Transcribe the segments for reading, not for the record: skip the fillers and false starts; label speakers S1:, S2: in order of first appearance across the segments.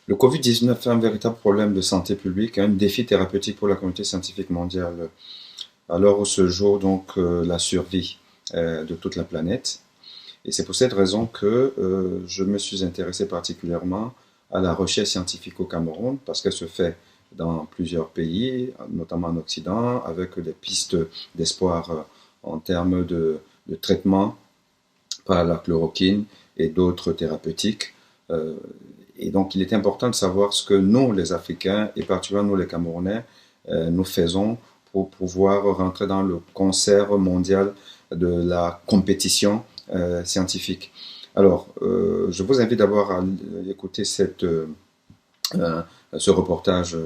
S1: Le Covid-19 est un véritable problème de santé publique, un défi thérapeutique pour la communauté scientifique mondiale. À l'heure où se joue donc la survie de toute la planète. Et c'est pour cette raison que je me suis intéressé particulièrement à la recherche scientifique au Cameroun, parce qu'elle se fait dans plusieurs pays, notamment en Occident, avec des pistes d'espoir en termes de traitement par la chloroquine et d'autres thérapeutiques. Et donc, il est important de savoir ce que nous, les Africains, et particulièrement nous, les Camerounais, nous faisons pour pouvoir rentrer dans le concert mondial de la compétition scientifique. Alors, je vous invite d'abord à écouter ce reportage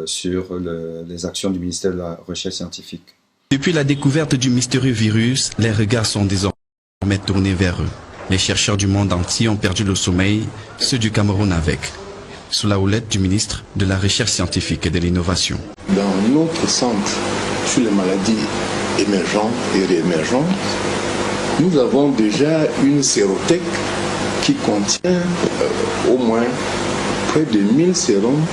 S1: sur les actions du ministère de la Recherche scientifique.
S2: Depuis la découverte du mystérieux virus, les regards sont désormais tournés vers eux. Les chercheurs du monde entier ont perdu le sommeil, ceux du Cameroun avec, sous la houlette du ministre de la Recherche scientifique et de l'Innovation.
S3: Dans notre centre sur les maladies émergentes et réémergentes, nous avons déjà une sérothèque qui contient au moins près de 1000 sérums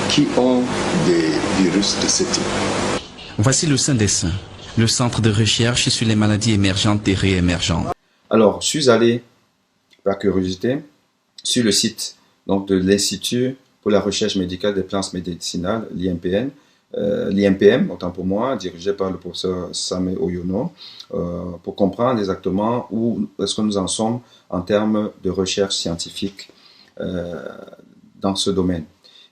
S3: qui ont des virus de ce type.
S2: Voici le Saint des Saints, le centre de recherche sur les maladies émergentes et réémergentes.
S1: Alors, je suis allé, par curiosité, sur le site donc, de l'Institut pour la recherche médicale des plantes médicinales, l'INPM, autant pour moi, dirigé par le professeur Samé Oyono, pour comprendre exactement où est-ce que nous en sommes en termes de recherche scientifique dans ce domaine.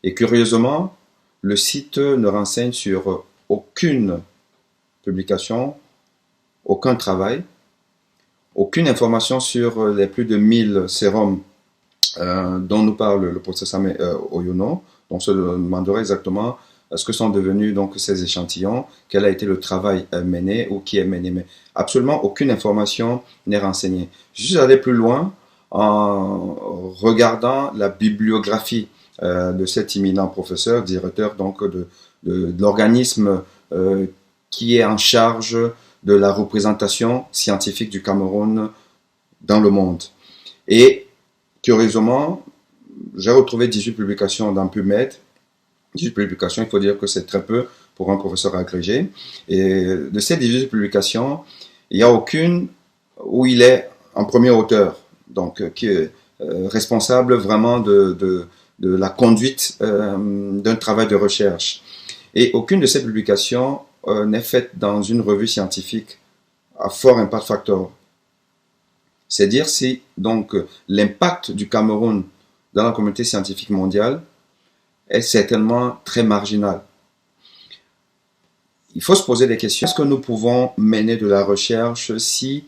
S1: Et curieusement, le site ne renseigne sur aucune publication, aucun travail, aucune information sur les plus de 1000 sérums dont nous parle le professeur Samé Oyono. On se demanderait exactement ce que sont devenus donc ces échantillons, quel a été le travail mené ou qui est mené. Mais absolument aucune information n'est renseignée. Je suis allé plus loin en regardant la bibliographie de cet éminent professeur, directeur donc de l'organisme qui est en charge de la représentation scientifique du Cameroun dans le monde. Et curieusement, j'ai retrouvé 18 publications dans PubMed. 18 publications, il faut dire que c'est très peu pour un professeur agrégé. Et de ces 18 publications, il n'y a aucune où il est en premier auteur, donc qui est responsable vraiment de la conduite d'un travail de recherche. Et aucune de ces publications n'est faite dans une revue scientifique à fort impact factor. C'est dire si donc l'impact du Cameroun dans la communauté scientifique mondiale est certainement très marginal. Il faut se poser des questions. Est-ce que nous pouvons mener de la recherche si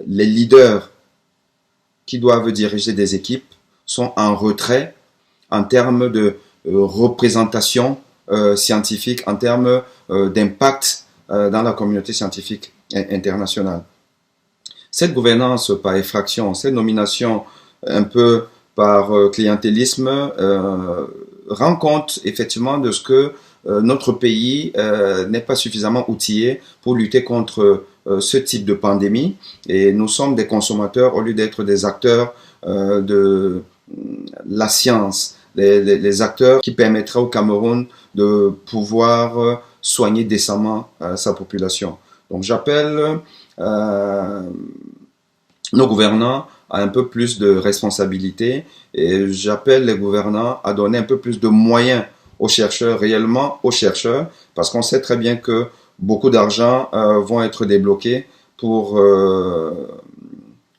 S1: les leaders qui doivent diriger des équipes sont en retrait en termes de représentation scientifique, en termes d'impact dans la communauté scientifique internationale? Cette gouvernance par effraction, cette nomination un peu par clientélisme rend compte effectivement de ce que notre pays n'est pas suffisamment outillé pour lutter contre ce type de pandémie, et nous sommes des consommateurs au lieu d'être des acteurs de la science, les acteurs qui permettraient au Cameroun de pouvoir soigner décemment sa population. Donc j'appelle nos gouvernants à un peu plus de responsabilité, et j'appelle les gouvernants à donner un peu plus de moyens aux chercheurs, réellement aux chercheurs, parce qu'on sait très bien que beaucoup d'argent vont être débloqués pour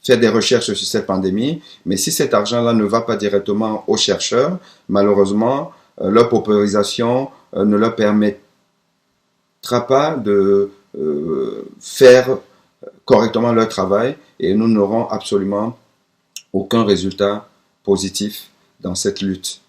S1: faire des recherches sur cette pandémie, mais si cet argent-là ne va pas directement aux chercheurs, malheureusement, leur paupérisation ne leur permettra pas de faire correctement leur travail, et nous n'aurons absolument aucun résultat positif dans cette lutte.